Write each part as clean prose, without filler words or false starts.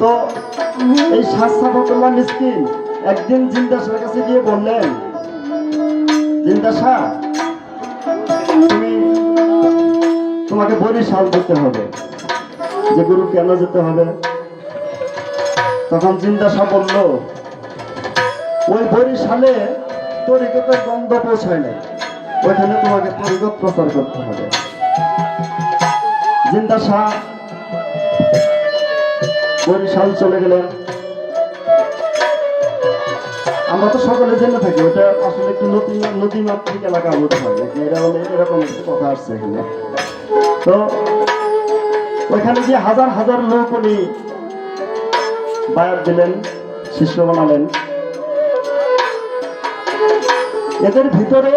তো এই শাহ মিসকিন একদিন জিন্দা শাহের কাছে গিয়ে বললেন, জিন্দা শাহ, তোমাকে বরিশাল যেতে হবে। যে গুরু কেন যেতে হবে? তখন জিন্দা শাহ বলল, ওই বরিশালে তরিকতের গন্ধ পৌঁছায় নাই, ওইখানে তোমাকে তরিকত প্রচার করতে হবে। জিন্দা শাহ বরিশাল চলে গেলেন। আমরা তো সকলে জেনে থাকি ওটা আসলে একটু নদীমাতৃক এলাকা বোধ হয়, এরকম একটু কথা আসছে এখানে। তো ওইখানে যে হাজার হাজার লোক উনি বায়াত দিলেন, শিষ্য বানালেন। এদের ভিতরে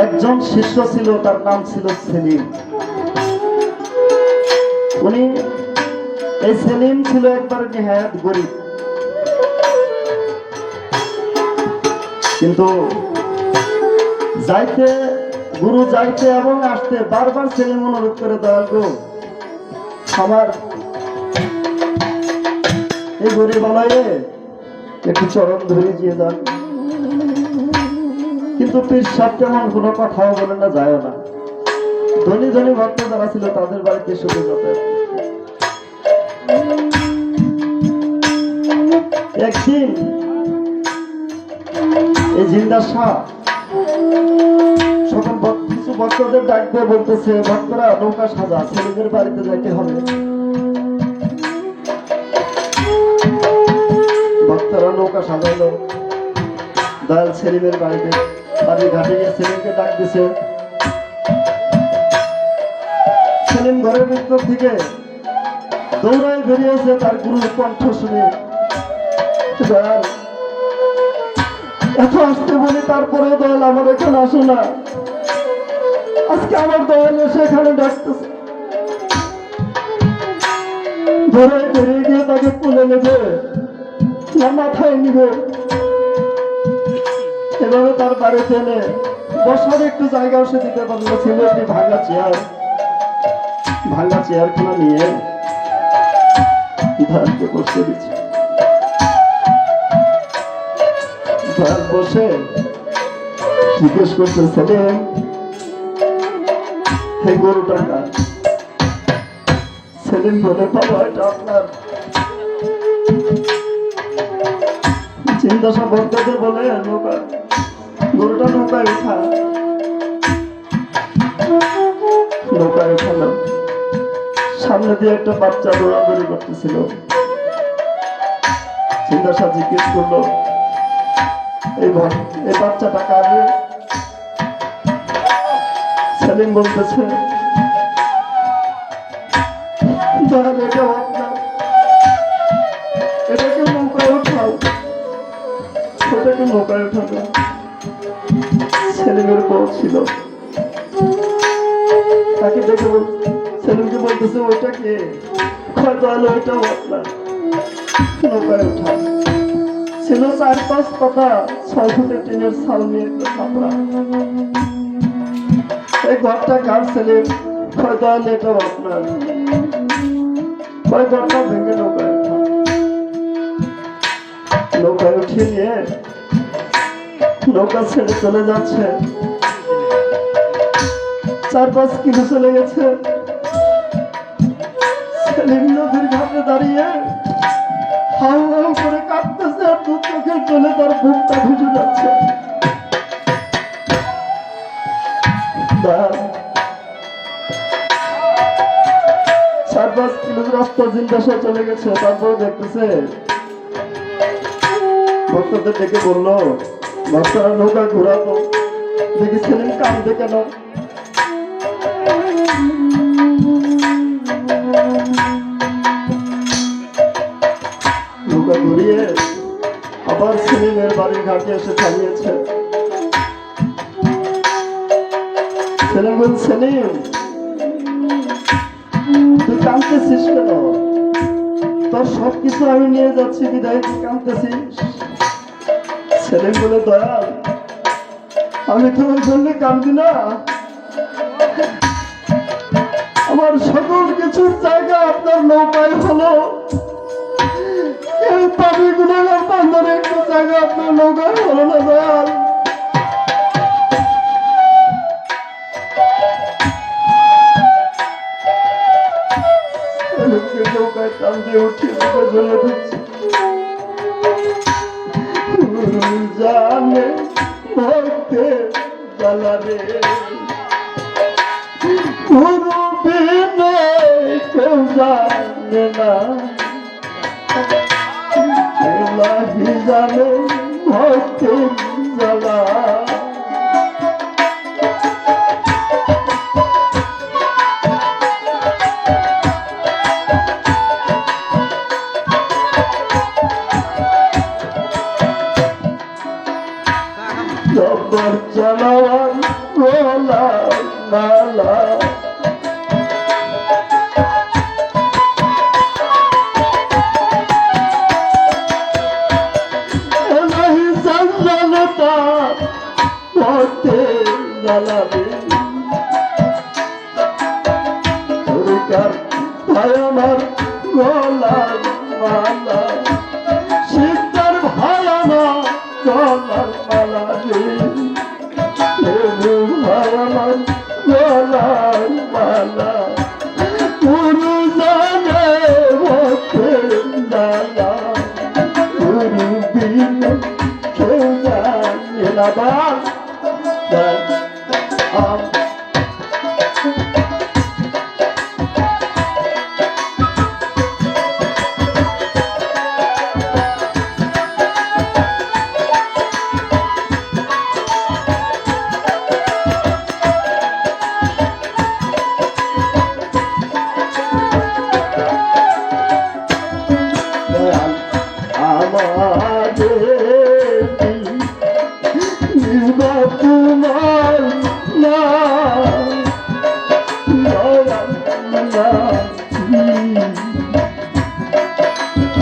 একজন শিষ্য ছিল, তার নাম ছিল সেলিম। উনি এই সেলিম ছিল একবার নেহায়াত গরিব, কিন্তু যাইতে গুরু যাইতে এবং আসতে বারবার সেলিম অনুরোধ করে, দয়াল গো, আমার এই গরিব আলয়ে একটু চরণ ধরে দিয়ে যান। কিন্তু পীর সাহেব তেমন কোনো কথাও বলে না, যায় না। ধনী ধনী ভক্ত যারা ছিল তাদের বাড়িতে শুধু যাতায়াত। একদিন এই জিন্দা শাহ সকল কিছু ভক্তদের ডাক দিয়ে বলতেছে, ভক্তরা নৌকা সাজা, ছেলেদের বাড়িতে যাইতে হবে। ভক্তরা নৌকা সাজাইলো, দয়াল সেলিমের বাড়িতে বাড়ির ঘাটে গিয়ে সেলিমকে ডাক দিছে। সেলিম ঘরের ভিতর থেকে দৌড়ায় বেরিয়েছে তার গুরুর কণ্ঠ শুনে। দয়াল, এত আসতে বলি তারপরেও দয়াল আমার এখানে আসে না, আজকে আমার দয়াল এসে এখানে ডাকতেছে। ধরে বেরিয়ে গিয়ে তাকে তুলে নেবে না মাথায় নিবে, এভাবে তার বাড়িতে এনে বসার একটু জায়গাও সে দিতে পারলো। ছিল একটি ভাঙা চেয়ারখানা নিয়ে ধারকে বসে দিচ্ছে। ধার বসে জিজ্ঞেস করছে, সেলিম, হে গরুটা কার? সেলিম বলে, বাবা এটা আপনার। চিন্তা সব ভক্তদের বলে, নৌকা গরুটা নৌকায় উঠা। নৌকায় উঠালাম, সামনে দিয়ে একটা বাচ্চা দৌড়াদৌড়ি করতেছিল। চিন্তা সাহ জিজ্ঞেস করলো, এই বাচ্চাটা কার? সেলিম বলতেছে, এটাও আপনার, এটাকে নৌকায় উঠাও, ওটাকে নৌকায় উঠাবে। সেলিমের বউ ছিল, তাকে দেখে সেলিমকে বলতেছে, ওইটা কে? দয়াল, ওইটাও আপনার, নৌকায় উঠা। ছিল 4-5 পাতা 6 ফুটের টিনের ছাল নিয়ে একটা ছাপড়া। এই ঘরটা কার? সেলিম। দয়াল, এটাও আপনার। ঘরটা ভেঙে নৌকায় উঠা। নৌকায় উঠিয়ে নিয়ে নৌকা ছেড়ে চলে যাচ্ছে। 4-5 কিলো চলে গেছে। সেলিম নদীর ঘাটে দাঁড়িয়ে হাউ হাউ করে কাঁদতেছে, আর দু চোখের জলে তার বুকটা ভিজে যাচ্ছে। 4-5 কিলো রাস্তা জিন্দা শাহ চলে গেছে। তারপর দেখতেছে, ভক্তদের ডেকে বললো, ভক্তরা নৌকা ঘোরাতো, দেখি সেলিম কাঁদবে কেন? নৌকা ঘুরিয়ে আবার সেলিমের বাড়ির ঘাটে এসে থামিয়েছে। সেলিম বল, সেলিম, তুই কাঁদতেছিস কেন? তোর সবকিছু আমি নিয়ে যাচ্ছি, বিদায় তুই কাঁদতেছিস? সেলিম বলে, দয়াল, আমি তোমার জন্য কাঁদবি না? আমার সকল কিছুর জায়গা আপনার নৌকায় হলো, কেউ পাবি গুণাগার বান্দার একটু জায়গা আপনার নৌকায় হলো না দয়াল। নৌকায় টান দিয়ে উঠিয়ে দিতে চলে দিচ্ছি। জানে ভক্তে জ্বালারে গুরু বিনে কেউ জানে না, এলাহি জানে ভক্তে জ্বালা। জবর চালাওয়ার গোলা নালা এলাহি জানতা পথে জ্বালাবে সরকার ভাই আমার গলার মালা, শিকদার ভাই আমার গলার মালা রে, ভাই আমার গলার মালা। গুরু জানে ভক্তে জ্বালা, গুরু বিনে কেউ জানে না। তোমার না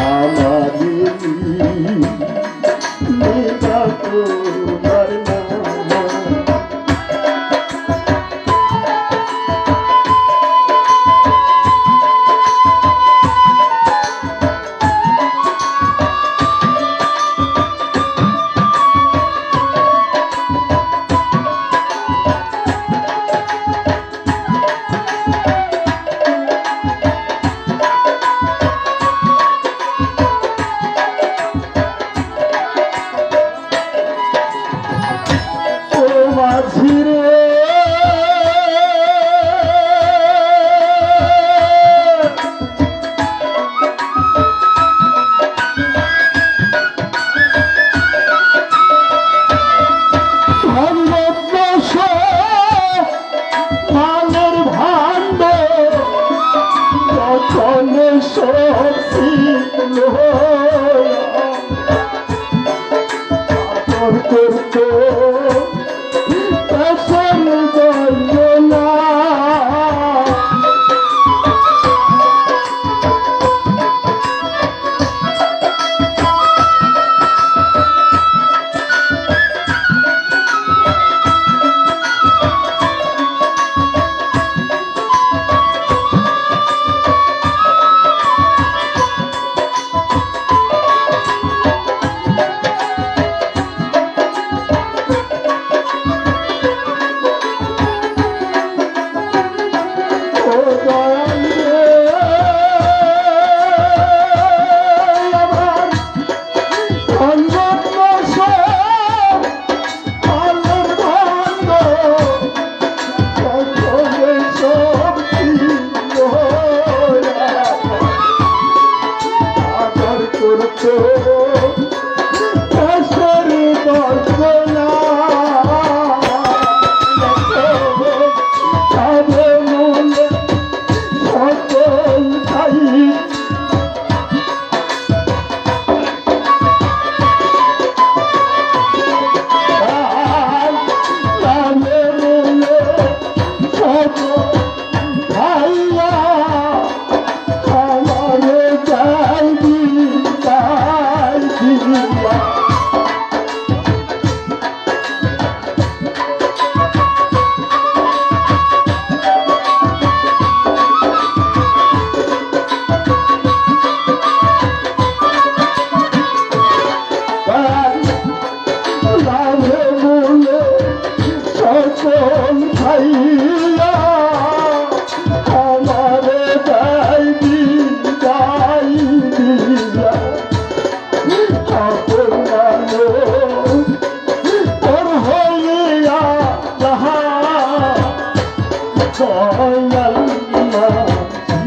আমারি তোমার না। করতো পছন্দ করলো না,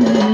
Bye.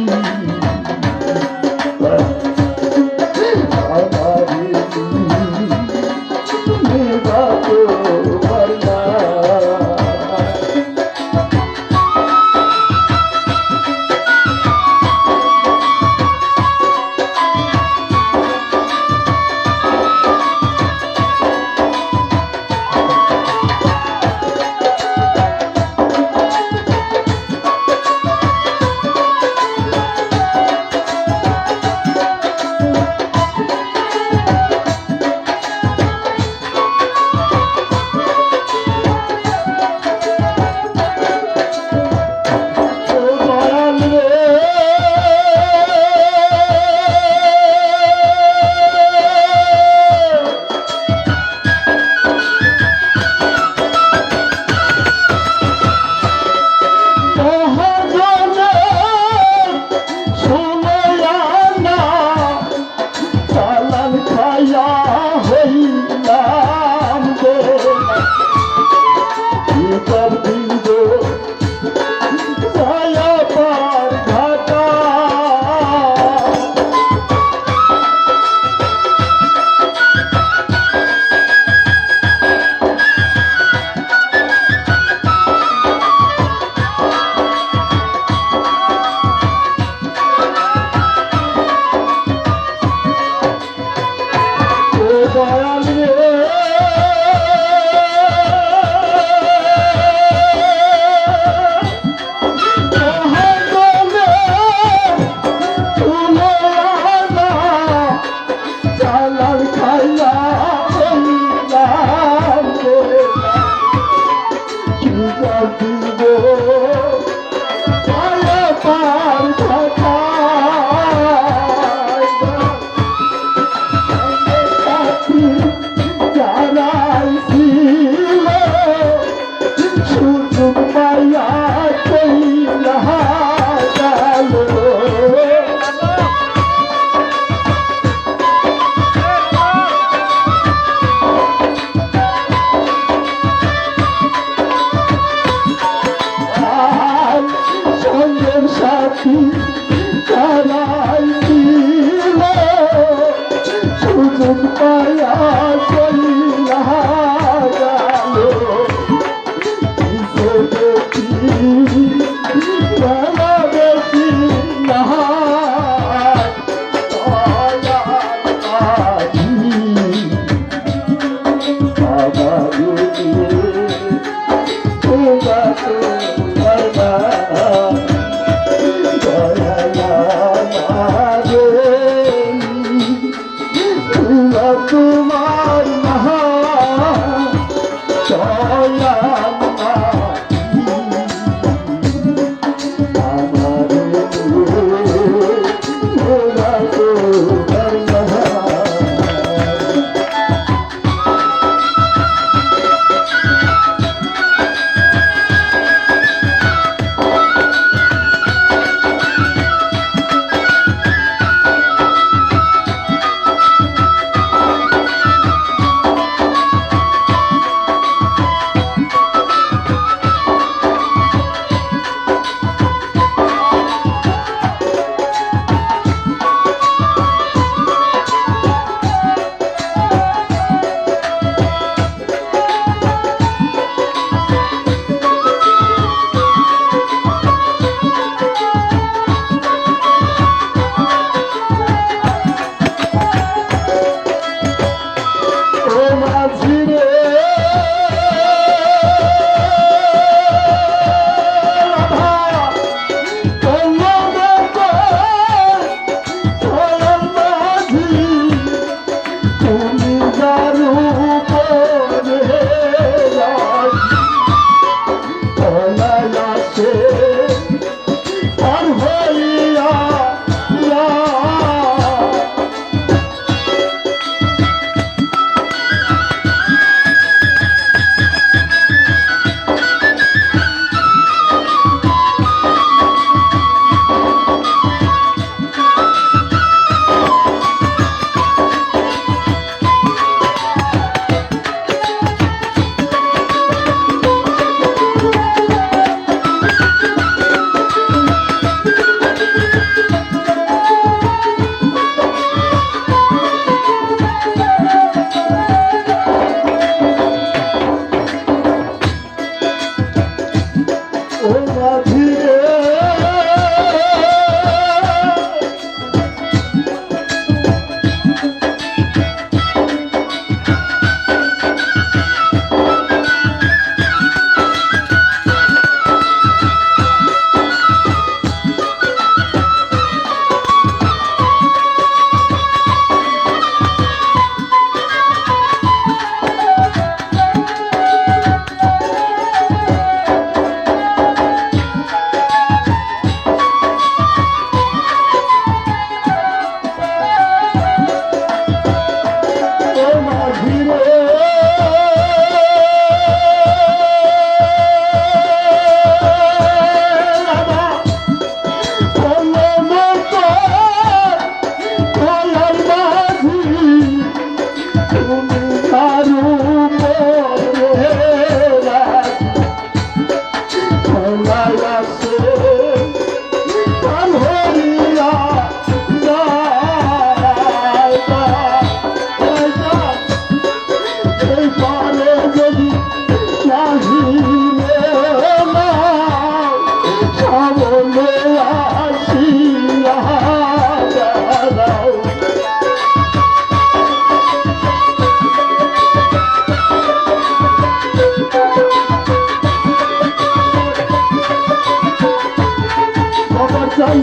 নাই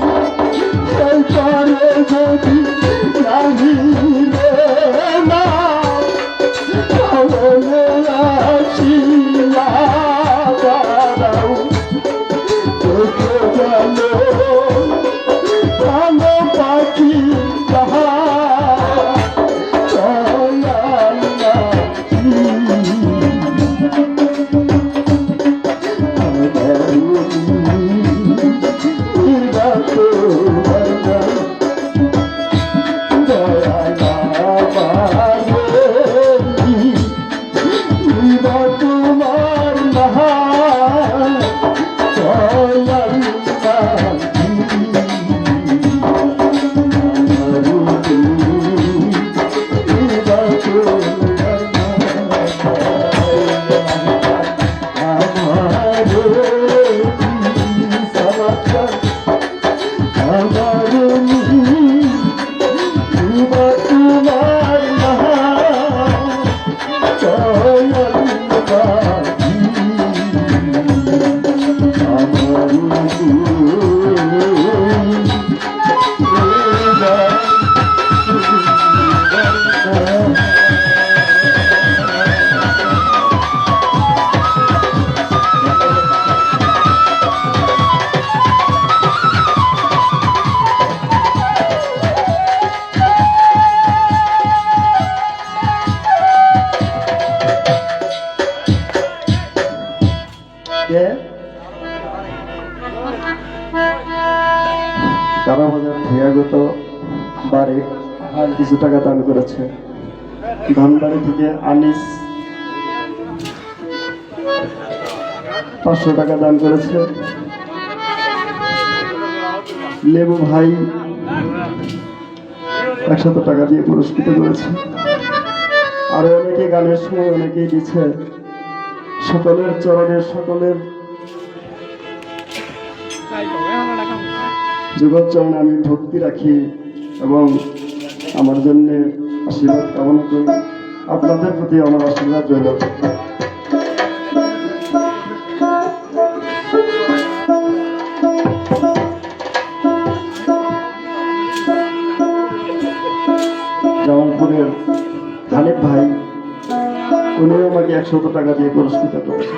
এই পারে যদি নাহি রে না তাহলে আসিয়া দাঁড়াও দেখে গেল ভালো পাখি যাহা কারাবাজার থেকে আগত বারে কিছু টাকা দান করেছে। ধানবাড়ি থেকে আনিস 500 টাকা দান করেছে। লেবু ভাই 100 টাকা দিয়ে পুরস্কৃত করেছে। আরো অনেকে গানের সময় অনেকেই দিচ্ছে। সকলের চরণে সকলের জগৎ চরণে আমি ভক্তি রাখি এবং আমার জন্য আশীর্বাদ কামনা করি। আপনাদের প্রতি আমার আশীর্বাদ রইল। জামালপুরের হানিফ ভাই উনিও আমাকে 100 টাকা দিয়ে পুরস্কৃত করেছে।